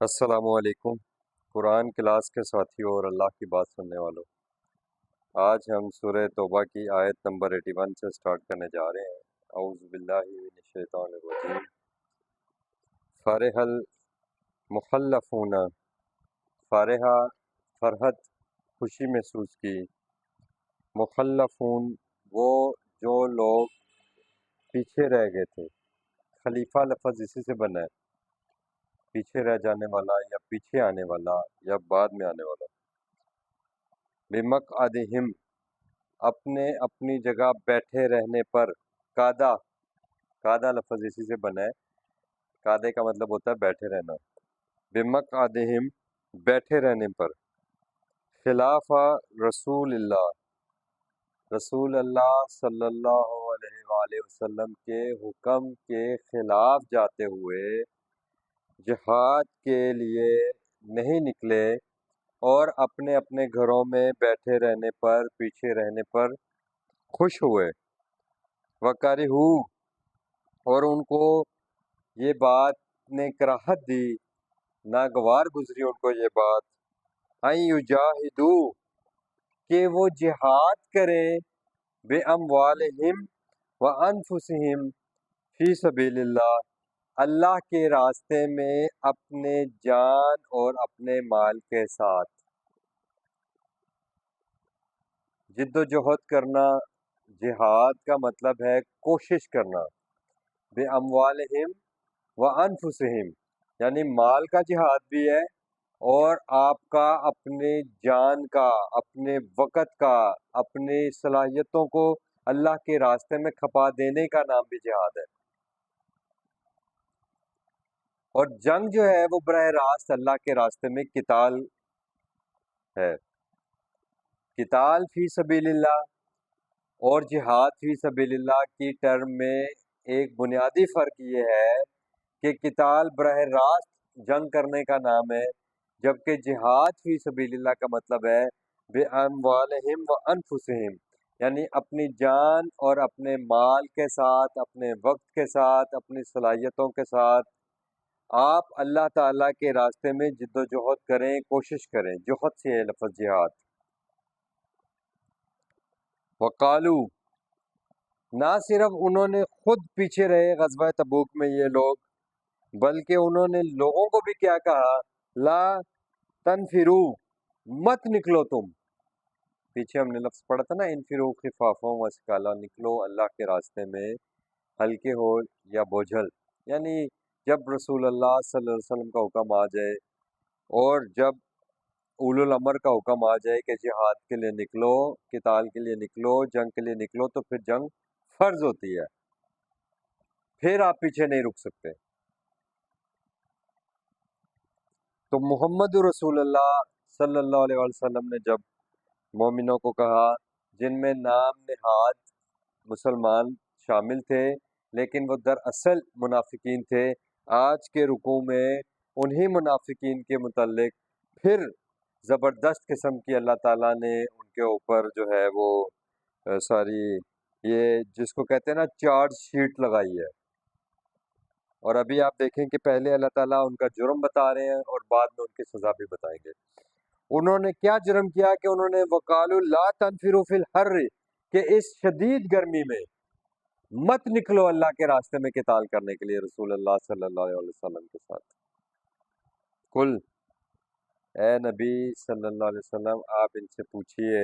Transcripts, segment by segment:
السلام علیکم قرآن کلاس کے ساتھیوں اور اللہ کی بات سننے والوں، آج ہم سورہ توبہ کی آیت نمبر 81 سے سٹارٹ کرنے جا رہے ہیں۔ اعوذ باللہ من الشیطان الرجیم۔ فرح المخلفون، فرحہ فرحت خوشی محسوس کی، مخلفون وہ جو لوگ پیچھے رہ گئے تھے۔ خلیفہ لفظ اسی سے بنا ہے، پیچھے رہ جانے والا یا پیچھے آنے والا یا بعد میں آنے والا۔ بمقعدہم اپنے اپنی جگہ بیٹھے رہنے پر، قعدہ لفظ اسی سے بنا ہے، قعدے کا مطلب ہوتا ہے بیٹھے رہنا۔ بمقعدہم بیٹھے رہنے پر، خلاف رسول اللہ رسول اللہ صلی اللہ علیہ وآلہ وسلم کے حکم کے خلاف جاتے ہوئے جہاد کے لیے نہیں نکلے اور اپنے اپنے گھروں میں بیٹھے رہنے پر، پیچھے رہنے پر خوش ہوئے۔ وَكَرِهُ اور ان کو یہ بات نے کراہت دی، ناگوار گزری ان کو یہ بات، أَن يُجَاهِدُوا کہ وہ جہاد کریں، بِأَمْوَالِهِمْ وَأَنفُسِهِمْ فی سبیل اللہ اللہ کے راستے میں اپنے جان اور اپنے مال کے ساتھ۔ جد و جہد کرنا، جہاد کا مطلب ہے کوشش کرنا۔ بِأَمْوَالِهِمْ وَأَنفُسِهِمْ یعنی مال کا جہاد بھی ہے، اور آپ کا اپنے جان کا، اپنے وقت کا، اپنی صلاحیتوں کو اللہ کے راستے میں کھپا دینے کا نام بھی جہاد ہے۔ اور جنگ جو ہے وہ براہ راست اللہ کے راستے میں قتال ہے۔ قتال فی سبیل اللہ اور جہاد فی سبیل اللہ کی ٹرم میں ایک بنیادی فرق یہ ہے کہ قتال براہ راست جنگ کرنے کا نام ہے، جبکہ جہاد فی سبیل اللہ کا مطلب ہے بِأَمْوَالِهِمْ وَأَنفُسِهِمْ یعنی اپنی جان اور اپنے مال کے ساتھ، اپنے وقت کے ساتھ، اپنی صلاحیتوں کے ساتھ آپ اللہ تعالیٰ کے راستے میں جد و جہد کریں، کوشش کریں۔ جہد سے ہے لفظ جہاد۔ وقالو نہ صرف انہوں نے خود پیچھے رہے غزوہ تبوک میں یہ لوگ، بلکہ انہوں نے لوگوں کو بھی کیا کہا، لا تنفرو مت نکلو تم۔ پیچھے ہم نے لفظ پڑھا تھا نا، انفرو خفافا وثقالا، نکلو اللہ کے راستے میں ہلکے ہو یا بوجھل، یعنی جب رسول اللہ صلی اللہ علیہ وسلم کا حکم آ جائے اور جب اولو الامر کا حکم آ جائے کہ جہاد کے لیے نکلو، قتال کے لیے نکلو، جنگ کے لیے نکلو، تو پھر جنگ فرض ہوتی ہے، پھر آپ پیچھے نہیں رک سکتے۔ تو محمد رسول اللہ صلی اللہ علیہ وسلم نے جب مومنوں کو کہا، جن میں نام نہاد مسلمان شامل تھے لیکن وہ دراصل منافقین تھے، آج کے رکوع میں انہی منافقین کے متعلق پھر زبردست قسم کی اللہ تعالیٰ نے ان کے اوپر جو ہے وہ ساری یہ جس کو کہتے ہیں نا چارج شیٹ لگائی ہے۔ اور ابھی آپ دیکھیں کہ پہلے اللہ تعالیٰ ان کا جرم بتا رہے ہیں اور بعد میں ان کی سزا بھی بتائیں گے۔ انہوں نے کیا جرم کیا کہ انہوں نے وقالوا لا تنفروا فی الحر کہ اس شدید گرمی میں مت نکلو اللہ کے راستے میں قتال کرنے کے لیے رسول اللہ صلی اللہ علیہ وسلم کے ساتھ۔ کل اے نبی صلی اللہ علیہ وسلم آپ ان سے پوچھئے،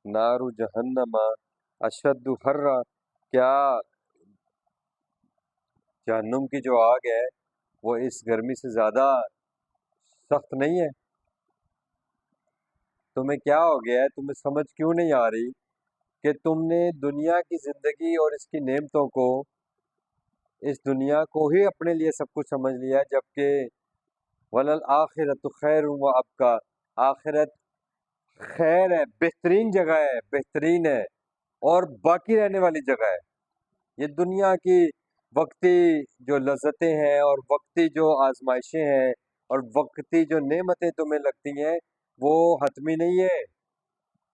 نار جہنم اشد حرا کیا جہنم کی جو آگ ہے وہ اس گرمی سے زیادہ سخت نہیں ہے؟ تمہیں کیا ہو گیا ہے؟ تمہیں سمجھ کیوں نہیں آ رہی کہ تم نے دنیا کی زندگی اور اس کی نعمتوں کو، اس دنیا کو ہی اپنے لیے سب کچھ سمجھ لیا، جبکہ وَلَلْآخِرَةُ خَيْرٌ وَأَبْقَىٰ آخرت خیر ہے، بہترین جگہ ہے، بہترین ہے اور باقی رہنے والی جگہ ہے۔ یہ دنیا کی وقتی جو لذتیں ہیں اور وقتی جو آزمائشیں ہیں اور وقتی جو نعمتیں تمہیں لگتی ہیں وہ حتمی نہیں ہے،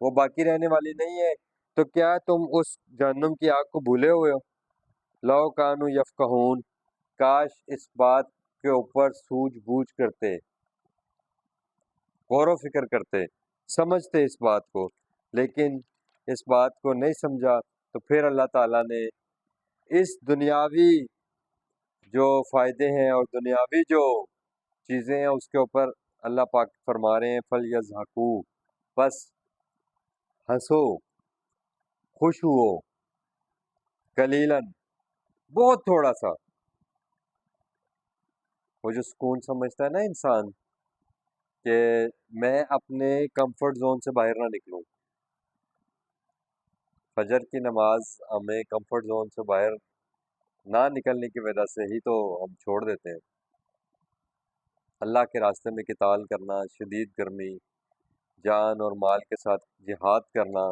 وہ باقی رہنے والی نہیں ہے۔ تو کیا تم اس جہنم کی آگ کو بھولے ہوئے ہو؟ لو کانوا یفقہون کاش اس بات کے اوپر سوجھ بوجھ کرتے، غور و فکر کرتے، سمجھتے اس بات کو، لیکن اس بات کو نہیں سمجھا، تو پھر اللہ تعالیٰ نے اس دنیاوی جو فائدے ہیں اور دنیاوی جو چیزیں ہیں اس کے اوپر اللہ پاک فرما رہے ہیں فَلْيَضْحَكُوا، بس ہنسو، خوش ہو، قلیلاً، بہت تھوڑا سا۔ وہ جو سکون سمجھتا ہے نا انسان کہ میں اپنے کمفرٹ زون سے باہر نہ نکلوں، فجر کی نماز ہمیں کمفرٹ زون سے باہر نہ نکلنے کی وجہ سے ہی تو ہم چھوڑ دیتے ہیں۔ اللہ کے راستے میں قتال کرنا، شدید گرمی، جان اور مال کے ساتھ جہاد کرنا،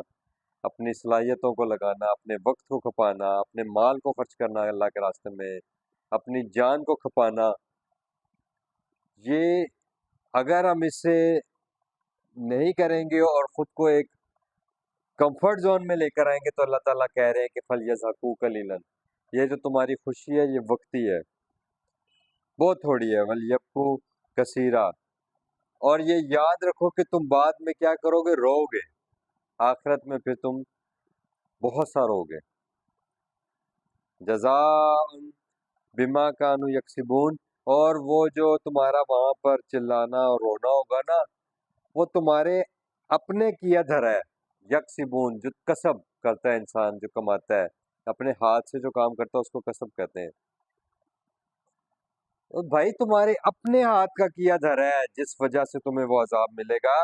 اپنی صلاحیتوں کو لگانا، اپنے وقت کو کھپانا، اپنے مال کو خرچ کرنا اللہ کے راستے میں، اپنی جان کو کھپانا، یہ اگر ہم اس سے نہیں کریں گے اور خود کو ایک کمفرٹ زون میں لے کر آئیں گے تو اللہ تعالیٰ کہہ رہے ہیں کہ فَلْيَضْحَكُوا قَلِيلًا، یہ جو تمہاری خوشی ہے یہ وقتی ہے، بہت تھوڑی ہے، وَلْيَبْكُوا كَثِيرًا، اور یہ یاد رکھو کہ تم بعد میں کیا کرو گے، رو گے، آخرت میں پھر تم بہت سا رو گے۔ جزاء بما كانوا یکسبون، اور وہ جو تمہارا وہاں پر چلانا اور رونا ہوگا نا، وہ تمہارے اپنے کیا دھرا ہے، یکسبون جو کسب کرتا ہے انسان، جو کماتا ہے اپنے ہاتھ سے جو کام کرتا ہے اس کو کسب کہتے ہیں۔ تو بھائی تمہارے اپنے ہاتھ کا کیا دھرا ہے جس وجہ سے تمہیں وہ عذاب ملے گا۔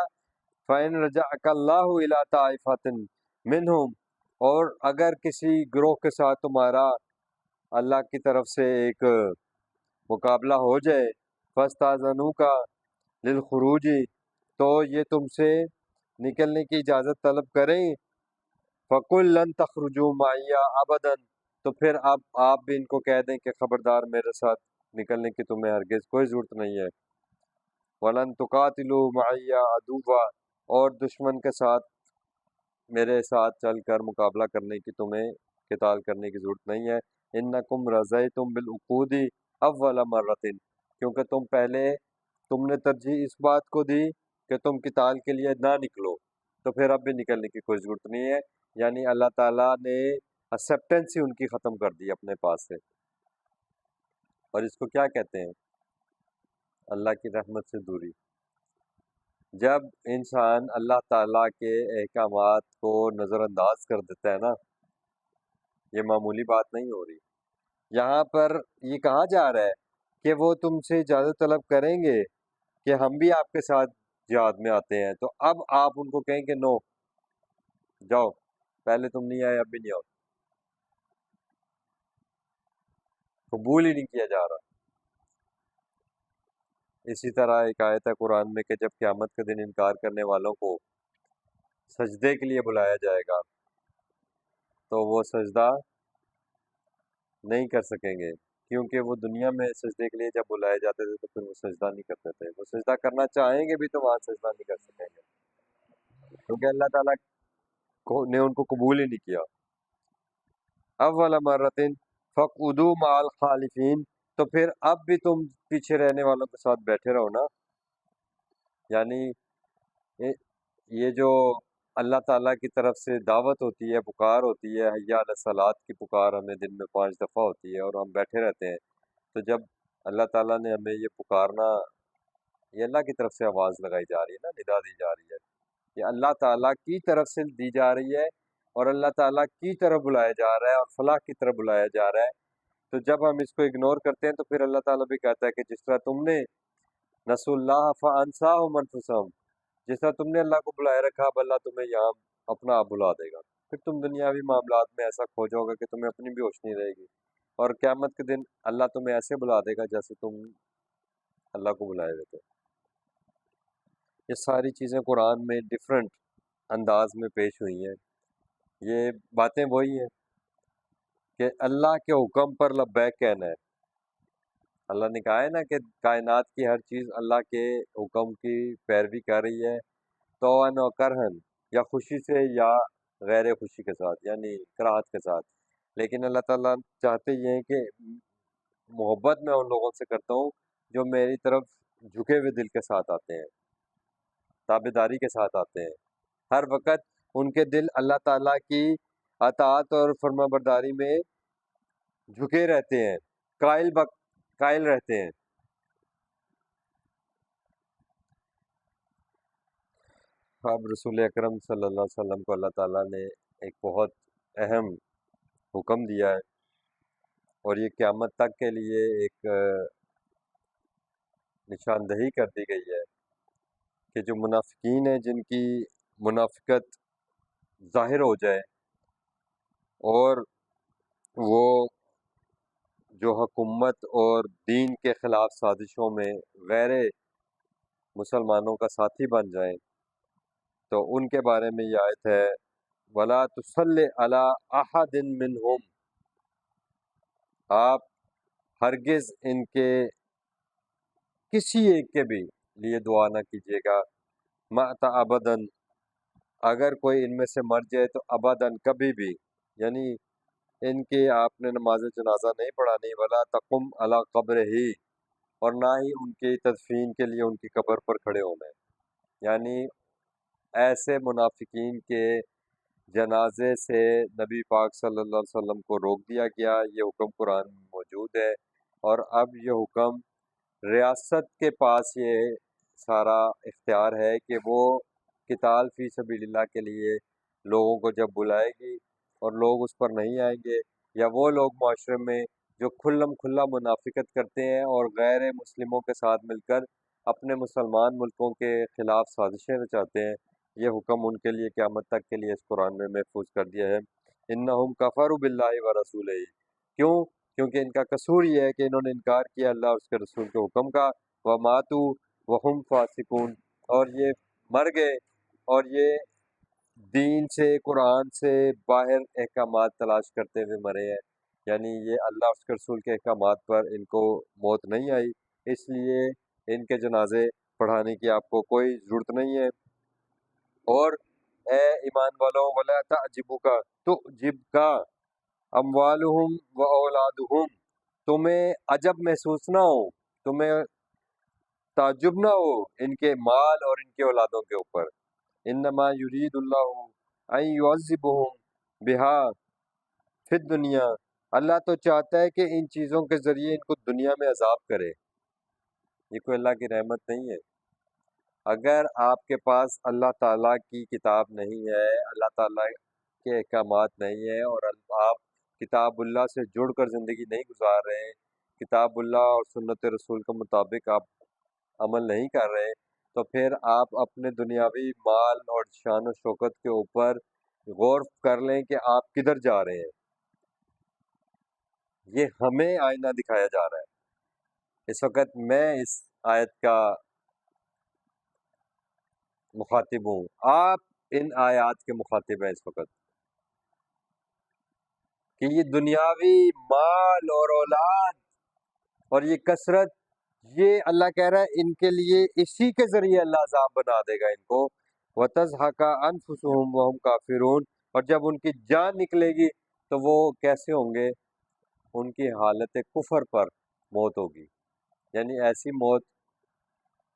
فَإِن رَجَعَكَ اللَّهُ إِلَىٰ طَائِفَةٍ مِّنْهُمْ، اور اگر کسی گروہ کے ساتھ تمہارا اللہ کی طرف سے ایک مقابلہ ہو جائے، فَاسْتَأْذَنُوكَ لِلْخُرُوجِ، تو یہ تم سے نکلنے کی اجازت طلب کریں، فَقُلْ لَن تَخْرُجُوا مَعِيَ أَبَدًا، تو پھر آپ بھی ان کو کہہ دیں کہ خبردار میرے ساتھ نکلنے کی تمہیں ہرگز کوئی ضرورت نہیں ہے۔ وَلَن تُقَاتِلُوا مَعِيَ عَدُوًّا، اور دشمن کے ساتھ میرے ساتھ چل کر مقابلہ کرنے کی تمہیں قتال کرنے کی ضرورت نہیں ہے۔ اِنَّكُمْ رَضَيْتُمْ بِالْعُقُودِ أَوَّلَ مَرَّةٍ، کیونکہ تم نے ترجیح اس بات کو دی کہ تم قتال کے لیے نہ نکلو، تو پھر اب بھی نکلنے کی کوئی ضرورت نہیں ہے، یعنی اللہ تعالیٰ نے ایکسیپٹنس ہی ان کی ختم کر دی اپنے پاس سے۔ اور اس کو کیا کہتے ہیں؟ اللہ کی رحمت سے دوری۔ جب انسان اللہ تعالیٰ کے احکامات کو نظر انداز کر دیتا ہے نا، یہ معمولی بات نہیں ہو رہی۔ یہاں پر یہ کہا جا رہا ہے کہ وہ تم سے اجازت طلب کریں گے کہ ہم بھی آپ کے ساتھ جہاد میں آتے ہیں، تو اب آپ ان کو کہیں کہ نو، جاؤ، پہلے تم نہیں آئے اب بھی نہیں آؤ، قبول ہی نہیں کیا جا رہا۔ اسی طرح ایک آیت ہے قرآن میں کہ جب قیامت کے دن انکار کرنے والوں کو سجدے کے لیے بلایا جائے گا تو وہ سجدہ نہیں کر سکیں گے، کیونکہ وہ دنیا میں سجدے کے لیے جب بلائے جاتے تھے تو پھر وہ سجدہ نہیں کرتے تھے، وہ سجدہ کرنا چاہیں گے بھی تو وہاں سجدہ نہیں کر سکیں گے، کیونکہ اللہ تعالیٰ نے ان کو قبول ہی نہیں کیا۔ اول مرتين فاقعدوا مع الخالفین، تو پھر اب بھی تم پیچھے رہنے والوں کے ساتھ بیٹھے رہو نا، یعنی یہ جو اللہ تعالیٰ کی طرف سے دعوت ہوتی ہے، پکار ہوتی ہے، حی علی الصلاۃ کی پکار ہمیں دن میں 5 دفعہ ہوتی ہے اور ہم بیٹھے رہتے ہیں، تو جب اللہ تعالیٰ نے ہمیں یہ پکارنا، یہ اللہ کی طرف سے آواز لگائی جا رہی ہے نا، ندا دی جا رہی ہے، یہ اللہ تعالیٰ کی طرف سے دی جا رہی ہے اور اللہ تعالیٰ کی طرف بلایا جا رہا ہے اور فلاح کی طرف بلایا جا رہا ہے، تو جب ہم اس کو اگنور کرتے ہیں تو پھر اللہ تعالیٰ بھی کہتا ہے کہ جس طرح تم نے نسوا اللہ فانساہم انفسہم، جس طرح تم نے اللہ کو بلائے رکھا، اب اللہ تمہیں یہاں اپنا آپ بلا دے گا، پھر تم دنیاوی معاملات میں ایسا کھو جاؤ گے کہ تمہیں اپنی بھی ہوش نہیں رہے گی، اور قیامت کے دن اللہ تمہیں ایسے بلا دے گا جیسے تم اللہ کو بلائے ہوئے تھے۔ یہ ساری چیزیں قرآن میں ڈیفرنٹ انداز میں پیش ہوئی ہیں، یہ باتیں وہی ہیں کہ اللہ کے حکم پر لبیک کہنا ہے۔ اللہ نے کہا ہے نا کہ کائنات کی ہر چیز اللہ کے حکم کی پیروی کر رہی ہے، طوعاً و کرہن، یا خوشی سے یا غیر خوشی کے ساتھ، یعنی کراہت کے ساتھ، لیکن اللہ تعالیٰ چاہتے یہ ہیں کہ محبت میں ان لوگوں سے کرتا ہوں جو میری طرف جھکے ہوئے دل کے ساتھ آتے ہیں، تابعداری کے ساتھ آتے ہیں، ہر وقت ان کے دل اللہ تعالیٰ کی اطاعت اور فرما برداری میں جھکے رہتے ہیں، قائل رہتے ہیں۔ اب رسول اکرم صلی اللہ علیہ وسلم کو اللہ تعالیٰ نے ایک بہت اہم حکم دیا ہے، اور یہ قیامت تک کے لیے ایک نشاندہی کر دی گئی ہے کہ جو منافقین ہیں، جن کی منافقت ظاہر ہو جائے اور وہ جو حکومت اور دین کے خلاف سازشوں میں غیر مسلمانوں کا ساتھی بن جائیں، تو ان کے بارے میں یہ آیت ہے وَلَا تُصَلِّ عَلَىٰ أَحَدٍ مِّنْهُمْ، آپ ہرگز ان کے کسی ایک کے بھی لیے دعا نہ کیجیے گا، مَأْتَ ابداً، اگر کوئی ان میں سے مر جائے تو ابداً کبھی بھی، یعنی ان کی آپ نے نماز جنازہ نہیں پڑھانی، ولا تقم علی قبر ہی، اور نہ ہی ان کی تدفین کے لیے ان کی قبر پر کھڑے ہونا ہے۔ یعنی ایسے منافقین کے جنازے سے نبی پاک صلی اللہ علیہ وسلم کو روک دیا گیا، یہ حکم قرآن میں موجود ہے، اور اب یہ حکم ریاست کے پاس یہ سارا اختیار ہے کہ وہ قتال فی سبیل اللہ کے لیے لوگوں کو جب بلائے گی اور لوگ اس پر نہیں آئیں گے، یا وہ لوگ معاشرے میں جو کھلم کھلا منافقت کرتے ہیں اور غیر مسلموں کے ساتھ مل کر اپنے مسلمان ملکوں کے خلاف سازشیں رچاتے ہیں، یہ حکم ان کے لیے قیامت تک کے لیے اس قرآن میں محفوظ کر دیا ہے۔ انہم کفروا باللہ ورسولہ، کیوں؟ کیونکہ ان کا قصور یہ ہے کہ انہوں نے انکار کیا اللہ اور اس کے رسول کے حکم کا، وماتوا وہم فاسقون، اور یہ مر گئے اور یہ دین سے، قرآن سے باہر احکامات تلاش کرتے ہوئے مرے ہیں، یعنی یہ اللہ اور اس کے رسول کے احکامات پر ان کو موت نہیں آئی، اس لیے ان کے جنازے پڑھانے کی آپ کو کوئی ضرورت نہیں ہے۔ اور اے ایمان والوں، ولا تعجبک تعجبک اموالہم و اولادہم، تمہیں عجب محسوس نہ ہو، تمہیں تعجب نہ ہو ان کے مال اور ان کے اولادوں کے اوپر، انما یرید اللہ ان یعذبہم بہا فی الدنیا، اللہ تو چاہتا ہے کہ ان چیزوں کے ذریعے ان کو دنیا میں عذاب کرے، یہ کوئی اللہ کی رحمت نہیں ہے۔ اگر آپ کے پاس اللہ تعالیٰ کی کتاب نہیں ہے، اللہ تعالیٰ کے احکامات نہیں ہیں، اور آپ کتاب اللہ سے جڑ کر زندگی نہیں گزار رہے ہیں، کتاب اللہ اور سنت رسول کے مطابق آپ عمل نہیں کر رہے، تو پھر آپ اپنے دنیاوی مال اور شان و شوکت کے اوپر غور کر لیں کہ آپ کدھر جا رہے ہیں۔ یہ ہمیں آئینہ دکھایا جا رہا ہے، اس وقت میں اس آیت کا مخاطب ہوں، آپ ان آیات کے مخاطب ہیں اس وقت، کہ یہ دنیاوی مال اور اولاد اور یہ کثرت، یہ اللہ کہہ رہا ہے ان کے لیے اسی کے ذریعے اللہ عذاب بنا دے گا ان کو، وَتَزْهَقَ أَنفُسُهُمْ وَهُمْ كَافِرُونَ، اور جب ان کی جان نکلے گی تو وہ کیسے ہوں گے؟ ان کی حالت کفر پر موت ہوگی، یعنی ایسی موت،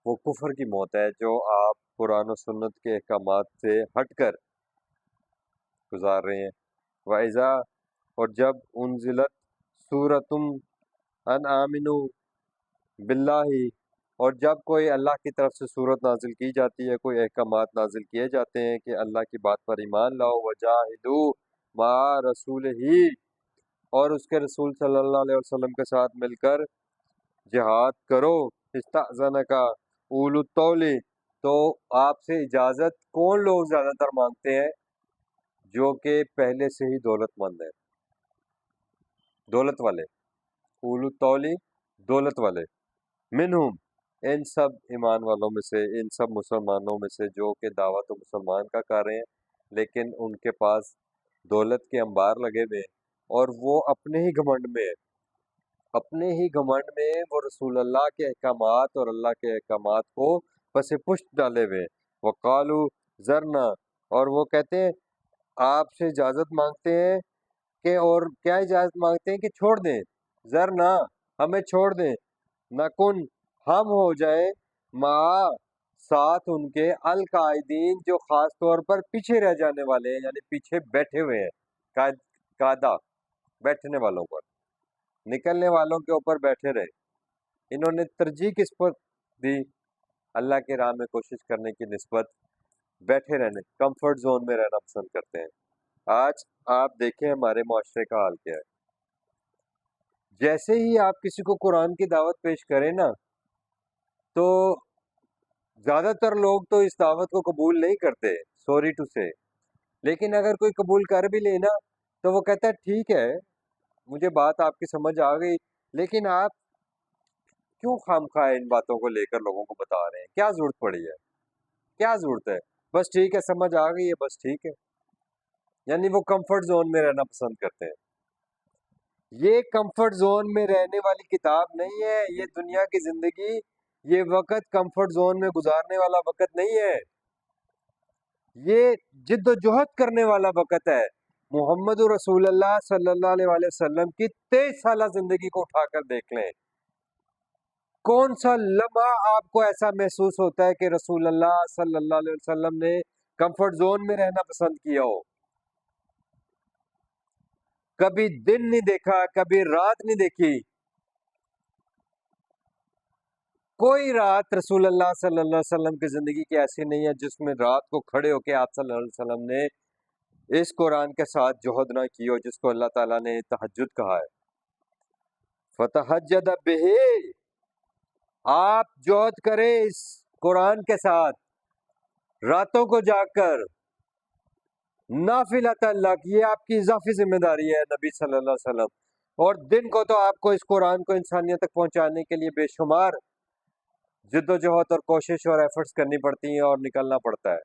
وہ کفر کی موت ہے جو آپ قرآن و سنت کے احکامات سے ہٹ کر گزار رہے ہیں۔ وَإِذَا، اور جب انزلت سورتم ان آمنوا باللہ، اور جب کوئی اللہ کی طرف سے صورت نازل کی جاتی ہے، کوئی احکامات نازل کیے جاتے ہیں کہ اللہ کی بات پر ایمان لاؤ، وجاہدوا مع رسول ہی، اور اس کے رسول صلی اللہ علیہ وسلم کے ساتھ مل کر جہاد کرو، استأذنک اولو الطول، تو آپ سے اجازت کون لوگ زیادہ تر مانگتے ہیں؟ جو کہ پہلے سے ہی دولت مند ہیں، دولت والے، اولو الطول، دولت والے، منہم، ان سب ایمان والوں میں سے، ان سب مسلمانوں میں سے جو کہ دعوت و مسلمان کا کر رہے ہیں لیکن ان کے پاس دولت کے انبار لگے ہوئے ہیں، اور وہ اپنے ہی گھمنڈ میں ہیں، اپنے ہی گھمنڈ میں وہ رسول اللہ کے احکامات اور اللہ کے احکامات کو پس پشت ڈالے ہوئے ہیں۔ وقالو ذرنا، اور وہ کہتے ہیں، آپ سے اجازت مانگتے ہیں کہ، اور کیا اجازت مانگتے ہیں کہ چھوڑ دیں، ذرنا، ہمیں چھوڑ دیں، نکن ہم ہو جائیں ماں ساتھ ان کے القائدین جو خاص طور پر پیچھے رہ جانے والے ہیں، یعنی پیچھے بیٹھے ہوئے ہیں، قادہ بیٹھنے والوں پر، نکلنے والوں کے اوپر بیٹھے رہے۔ انہوں نے ترجیح کس پر دی؟ اللہ کے راہ میں کوشش کرنے کی نسبت بیٹھے رہنے، کمفرٹ زون میں رہنا پسند کرتے ہیں۔ آج آپ دیکھیں ہمارے معاشرے کا حال کیا ہے۔ جیسے ہی آپ کسی کو قرآن کی دعوت پیش کریں نا، تو زیادہ تر لوگ تو اس دعوت کو قبول نہیں کرتے، سوری ٹو سے، لیکن اگر کوئی قبول کر بھی لے نا تو وہ کہتا ہے ٹھیک ہے، مجھے بات آپ کی سمجھ آ گئی، لیکن آپ کیوں خام خواہ ان باتوں کو لے کر لوگوں کو بتا رہے ہیں؟ کیا ضرورت پڑی ہے؟ کیا ضرورت ہے؟ بس ٹھیک ہے، سمجھ آ گئی ہے، بس ٹھیک ہے۔ یعنی وہ کمفرٹ زون میں رہنا پسند کرتے ہیں۔ یہ کمفرٹ زون میں رہنے والی کتاب نہیں ہے، یہ دنیا کی زندگی، یہ وقت کمفرٹ زون میں گزارنے والا وقت نہیں ہے، یہ جد و جہد کرنے والا وقت ہے۔ محمد رسول اللہ صلی اللہ علیہ وآلہ وسلم کی 23 سالہ زندگی کو اٹھا کر دیکھ لیں، کون سا لمحہ آپ کو ایسا محسوس ہوتا ہے کہ رسول اللہ صلی اللہ علیہ وسلم نے کمفرٹ زون میں رہنا پسند کیا ہو؟ کبھی دن نہیں دیکھا، کبھی رات نہیں دیکھی، کوئی رات رسول اللہ صلی اللہ علیہ وسلم کی زندگی کی ایسی نہیں ہے جس میں رات کو کھڑے ہو کے آپ صلی اللہ علیہ وسلم نے اس قرآن کے ساتھ جہد نہ کی ہو، جس کو اللہ تعالیٰ نے تہجد کہا ہے۔ فتہجد بہ، آپ جہد کریں اس قرآن کے ساتھ راتوں کو جا کر، نافلۃ لک، یہ آپ کی اضافی ذمہ داری ہے نبی صلی اللہ علیہ وسلم، اور دن کو تو آپ کو اس قرآن کو انسانیت تک پہنچانے کے لیے بے شمار جد و جہد اور کوشش اور ایفرٹس کرنی پڑتی ہیں اور نکلنا پڑتا ہے۔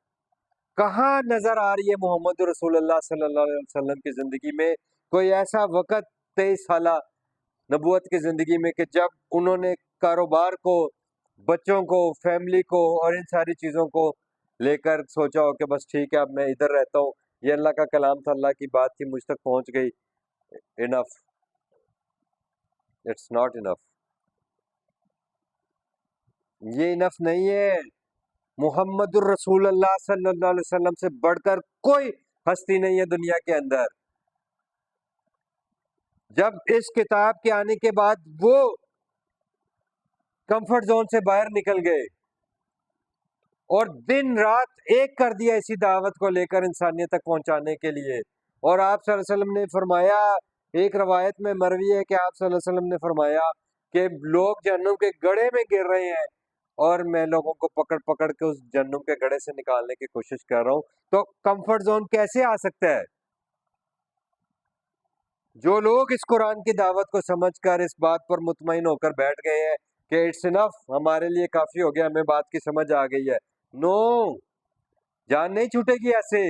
کہاں نظر آ رہی ہے محمد رسول اللہ صلی اللہ علیہ وسلم کی زندگی میں کوئی ایسا وقت 23 سالہ نبوت کی زندگی میں کہ جب انہوں نے کاروبار کو، بچوں کو، فیملی کو اور ان ساری چیزوں کو لے کر سوچا ہو کہ بس ٹھیک ہے اب میں ادھر رہتا ہوں، یہ اللہ کا کلام تھا، اللہ کی بات تھی، مجھ تک پہنچ گئی، انف، اٹس ناٹ انف، یہ انف نہیں ہے۔ محمد الرسول اللہ صلی اللہ علیہ وسلم سے بڑھ کر کوئی ہستی نہیں ہے دنیا کے اندر۔ جب اس کتاب کے آنے کے بعد وہ کمفرٹ زون سے باہر نکل گئے اور دن رات ایک کر دیا اسی دعوت کو لے کر انسانیت تک پہنچانے کے لیے، اور آپ صلی اللہ علیہ وسلم نے فرمایا، ایک روایت میں مروی ہے کہ آپ صلی اللہ علیہ وسلم نے فرمایا کہ لوگ جہنم کے گڑھے میں گر رہے ہیں اور میں لوگوں کو پکڑ پکڑ کے اس جہنم کے گڑھے سے نکالنے کی کوشش کر رہا ہوں۔ تو کمفرٹ زون کیسے آ سکتا ہے؟ جو لوگ اس قرآن کی دعوت کو سمجھ کر اس بات پر مطمئن ہو کر بیٹھ گئے ہیں کہ اٹس انف، ہمارے لیے کافی ہو گیا، ہمیں بات کی سمجھ آ گئی ہے، نو، جان نہیں چھوٹے گی ایسے۔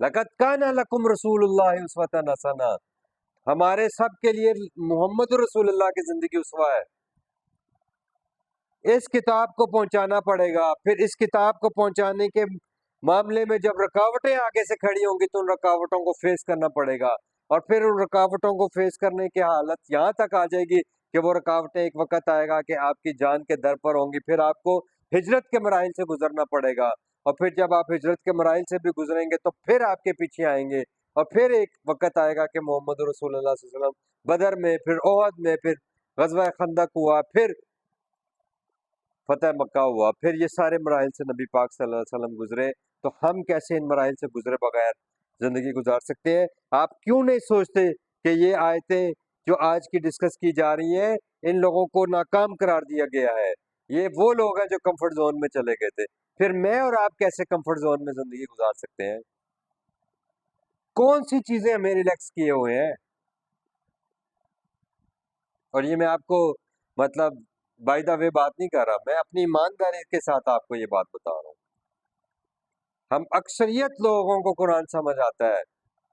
لقد کان لکم رسول اللہ اسوۃ حسنہ، ہمارے سب کے لیے محمد رسول اللہ کی زندگی اسوہ ہے۔ اس کتاب کو پہنچانا پڑے گا، پھر اس کتاب کو پہنچانے کے معاملے میں جب رکاوٹیں آگے سے کھڑی ہوں گی تو ان رکاوٹوں کو فیس کرنا پڑے گا، اور پھر ان رکاوٹوں کو فیس کرنے کی حالت یہاں تک آ جائے گی کہ وہ رکاوٹیں ایک وقت آئے گا کہ آپ کی جان کے در پر ہوں گی، پھر آپ کو ہجرت کے مراحل سے گزرنا پڑے گا، اور پھر جب آپ ہجرت کے مراحل سے بھی گزریں گے تو پھر آپ کے پیچھے آئیں گے، اور پھر ایک وقت آئے گا کہ محمد رسول اللہ صلی اللہ علیہ وسلم بدر میں، پھر احد میں، پھر غزوہ خندق ہوا، پھر فتح مکہ ہوا، پھر یہ سارے مراحل سے نبی پاک صلی اللہ علیہ وسلم گزرے، تو ہم کیسے ان مراحل سے گزرے بغیر زندگی گزار سکتے ہیں؟ آپ کیوں نہیں سوچتے کہ یہ آیتیں جو آج کی ڈسکس کی جا رہی ہیں ان لوگوں کو ناکام قرار دیا گیا ہے؟ یہ وہ لوگ ہیں جو کمفرٹ زون میں چلے گئے تھے، پھر میں اور آپ کیسے کمفرٹ زون میں زندگی گزار سکتے ہیں؟ کون سی چیزیں ہمیں ریلیکس کیے ہوئے ہیں؟ اور یہ میں آپ کو مطلب بائی دا وے بات نہیں کر رہا، میں اپنی ایمانداری کے ساتھ آپ کو یہ بات بتا رہا ہوں۔ ہم اکثریت لوگوں کو قرآن سمجھ آتا ہے،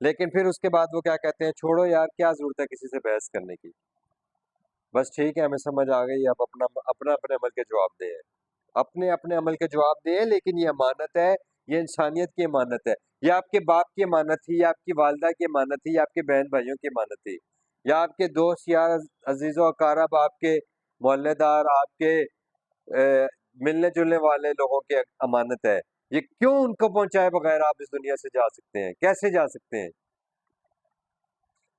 لیکن پھر اس کے بعد وہ کیا کہتے ہیں، چھوڑو یار، کیا ضرورت ہے کسی سے بحث کرنے کی، بس ٹھیک ہے ہمیں سمجھ آ گئی، اب اپنے عمل کے جواب دیں، اپنے عمل کے جواب دیں، لیکن یہ امانت ہے، یہ انسانیت کی امانت ہے، یہ آپ کے باپ کی امانت تھی، یا آپ کی والدہ کی امانت تھی، یا آپ کے بہن بھائیوں کی امانت تھی، یا آپ کے دوست یا عزیز و اقارب آپ کے محلے دار آپ کے ملنے جلنے والے لوگوں کی امانت ہے، یہ کیوں ان کو پہنچائے بغیر آپ اس دنیا سے جا سکتے ہیں؟ کیسے جا سکتے ہیں؟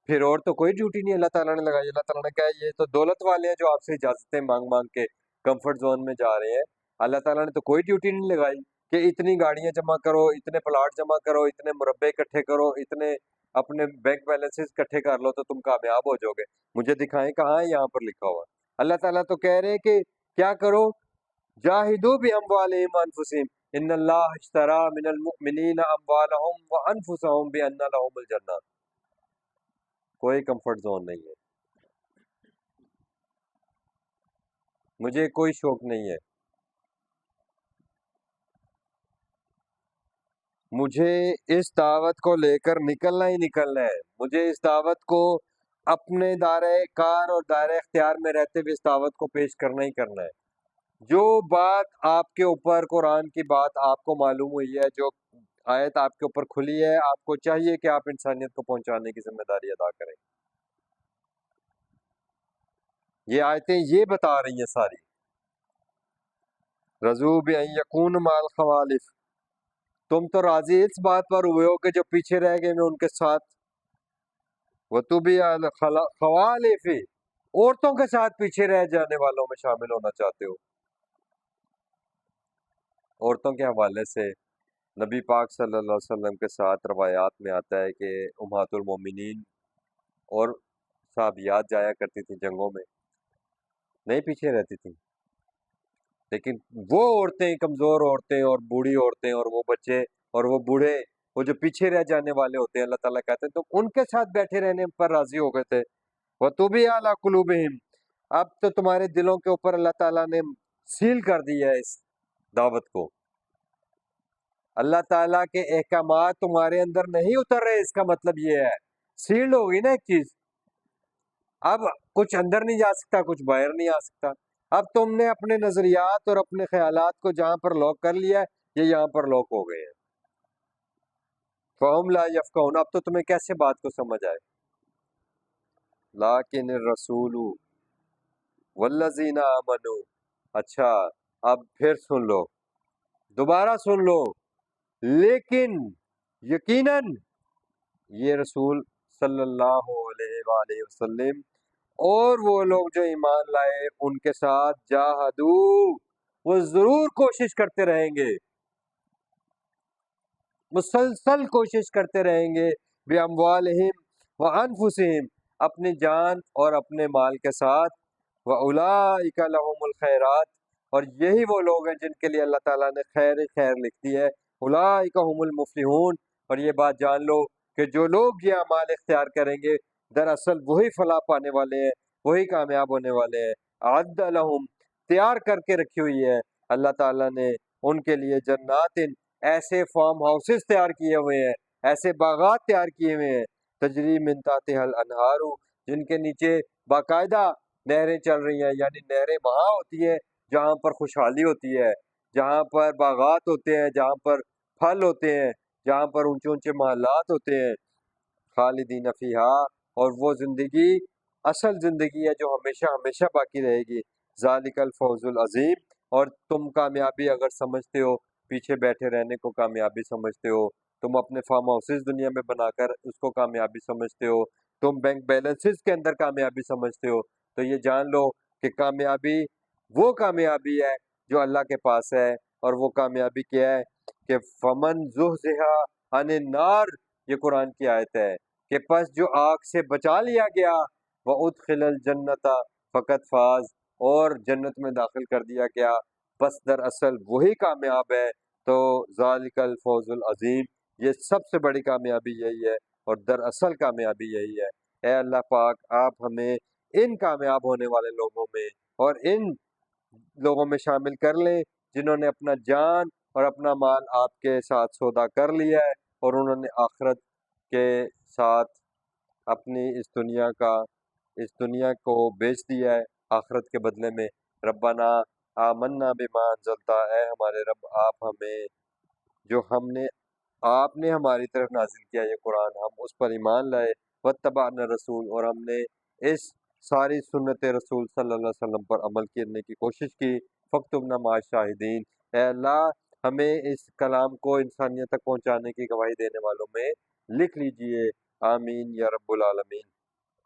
پھر اور تو کوئی ڈیوٹی نہیں اللہ تعالیٰ نے لگائی۔ اللہ تعالیٰ نے کہا یہ تو دولت والے ہیں جو آپ سے اجازتیں مانگ مانگ کے کمفرٹ زون میں جا رہے ہیں۔ اللہ تعالیٰ نے تو کوئی ڈیوٹی نہیں لگائی کہ اتنی گاڑیاں جمع کرو، اتنے پلاٹ جمع کرو، اتنے مربع اکٹھے کرو، اتنے اپنے بینک بیلنسز اکٹھے کر لو تو تم کامیاب ہو جاؤ گے۔ مجھے دکھائیں کہاں ہے یہاں پر لکھا ہوا؟ اللہ تعالیٰ تو کہہ رہے ہیں کہ کیا کرو، جاہدوا باموالہم وانفسہم ان اللہ اشتری من المؤمنین اموالہم وانفسہم بان لہم الجنہ۔ کوئی کمفرٹ زون نہیں ہے، مجھے کوئی شوق نہیں ہے، مجھے اس دعوت کو لے کر نکلنا ہی نکلنا ہے۔ مجھے اس دعوت کو اپنے دائرہ کار اور دائرہ اختیار میں رہتے ہوئے اس دعوت کو پیش کرنا ہی کرنا ہے۔ جو بات آپ کے اوپر قرآن کی بات آپ کو معلوم ہوئی ہے، جو آیت آپ کے اوپر کھلی ہے، آپ کو چاہیے کہ آپ انسانیت کو پہنچانے کی ذمہ داری ادا کریں۔ یہ آیتیں یہ بتا رہی ہیں ساری، رضو بان یکون مع الخوالف، تم تو راضی اس بات پر ہوئے ہو کہ جو پیچھے رہ گئے میں ان کے ساتھ، وَتُبِعَ الْخَوَالِفِ، عورتوں کے ساتھ پیچھے رہ جانے والوں میں شامل ہونا چاہتے ہو۔ عورتوں کے حوالے سے نبی پاک صلی اللہ علیہ وسلم کے ساتھ روایات میں آتا ہے کہ امہات المومنین اور صحابیات جایا کرتی تھیں جنگوں میں، نہیں پیچھے رہتی تھیں، لیکن وہ عورتیں، کمزور عورتیں اور بوڑھی عورتیں اور وہ بچے اور وہ بوڑھے، وہ جو پیچھے رہ جانے والے ہوتے ہیں، اللہ تعالیٰ کہتے ہیں تم ان کے ساتھ بیٹھے رہنے پر راضی ہو گئے تھے۔ وَطُبِعَ عَلَىٰ قُلُوبِهِمْ، اب تو تمہارے دلوں کے اوپر اللہ تعالیٰ نے سیل کر دیا ہے اس دعوت کو، اللہ تعالیٰ کے احکامات تمہارے اندر نہیں اتر رہے، اس کا مطلب یہ ہے سیلڈ ہوگی نا ایک چیز، اب کچھ اندر نہیں جا سکتا، کچھ باہر نہیں آ سکتا۔ اب تم نے اپنے نظریات اور اپنے خیالات کو جہاں پر لاک کر لیا ہے، یہ یہاں پر لاک ہو گئے ہیں۔ فَهُمْ لَا يَفْقَهُونَ، اب تو تمہیں کیسے بات کو سمجھ آئے؟ لَٰكِنِ الرَّسُولُ وَالَّذِينَ آمَنُوا، اچھا اب پھر سن لو، دوبارہ سن لو، لیکن یقیناً یہ رسول صلی اللہ علیہ وآلہ وسلم اور وہ لوگ جو ایمان لائے ان کے ساتھ جاہدو، وہ ضرور کوشش کرتے رہیں گے، مسلسل کوشش کرتے رہیں گے، بِأَمْوَالِهِمْ وَأَنفُسِهِمْ، اپنی جان اور اپنے مال کے ساتھ، وَأُولَٰئِكَ لَهُمُ الْخَيْرَاتُ، اور یہی وہ لوگ ہیں جن کے لیے اللہ تعالیٰ نے خیر خیر لکھ دی ہے، أُولَٰئِكَ هُمُ الْمُفْلِحُونَ، اور یہ بات جان لو کہ جو لوگ یہ اعمال اختیار کریں گے دراصل وہی فلاح پانے والے ہیں، وہی کامیاب ہونے والے ہیں۔ اعد لہم، تیار کر کے رکھی ہوئی ہے اللہ تعالیٰ نے ان کے لیے جنات، ایسے فارم ہاؤسز تیار کیے ہوئے ہیں، ایسے باغات تیار کیے ہوئے ہیں، تجری من تحتها الانہار، جن کے نیچے باقاعدہ نہریں چل رہی ہیں، یعنی نہریں وہاں ہوتی ہیں جہاں پر خوشحالی ہوتی ہے، جہاں پر باغات ہوتے ہیں، جہاں پر پھل ہوتے ہیں، جہاں پر اونچے اونچے محلات ہوتے ہیں، خالدین فیہا، اور وہ زندگی اصل زندگی ہے جو ہمیشہ ہمیشہ باقی رہے گی، ذالک الفوز العظیم، اور تم کامیابی اگر سمجھتے ہو، پیچھے بیٹھے رہنے کو کامیابی سمجھتے ہو، تم اپنے فارم ہاؤسز دنیا میں بنا کر اس کو کامیابی سمجھتے ہو، تم بینک بیلنسز کے اندر کامیابی سمجھتے ہو، تو یہ جان لو کہ کامیابی وہ کامیابی ہے جو اللہ کے پاس ہے، اور وہ کامیابی کیا ہے کہ فمن زحزح عن النار، یہ قرآن کی آیت ہے کہ پس جو آگ سے بچا لیا گیا، وَأُدْخِلَ الْجَنَّةَ فقط فاز، اور جنت میں داخل کر دیا گیا، بس دراصل وہی کامیاب ہے۔ تو ذالک الفوز العظیم، یہ سب سے بڑی کامیابی یہی ہے، اور دراصل کامیابی یہی ہے۔ اے اللہ پاک، آپ ہمیں ان کامیاب ہونے والے لوگوں میں اور ان لوگوں میں شامل کر لیں جنہوں نے اپنا جان اور اپنا مال آپ کے ساتھ سودا کر لیا ہے، اور انہوں نے آخرت کے ساتھ اپنی اس دنیا کو بیچ دیا ہے آخرت کے بدلے میں۔ ربنا آمنا بما انزلتا، اے ہمارے رب آپ ہمیں جو آپ نے ہماری طرف نازل کیا یہ قرآن، ہم اس پر ایمان لائے، واتبعنا رسول، اور ہم نے اس ساری سنت رسول صلی اللہ علیہ وسلم پر عمل کرنے کی کوشش کی، فاکتبنا مع الشاہدین، اے اللہ ہمیں اس کلام کو انسانیت تک پہنچانے کی گواہی دینے والوں میں لکھ لیجئے، آمین یا رب العالمین۔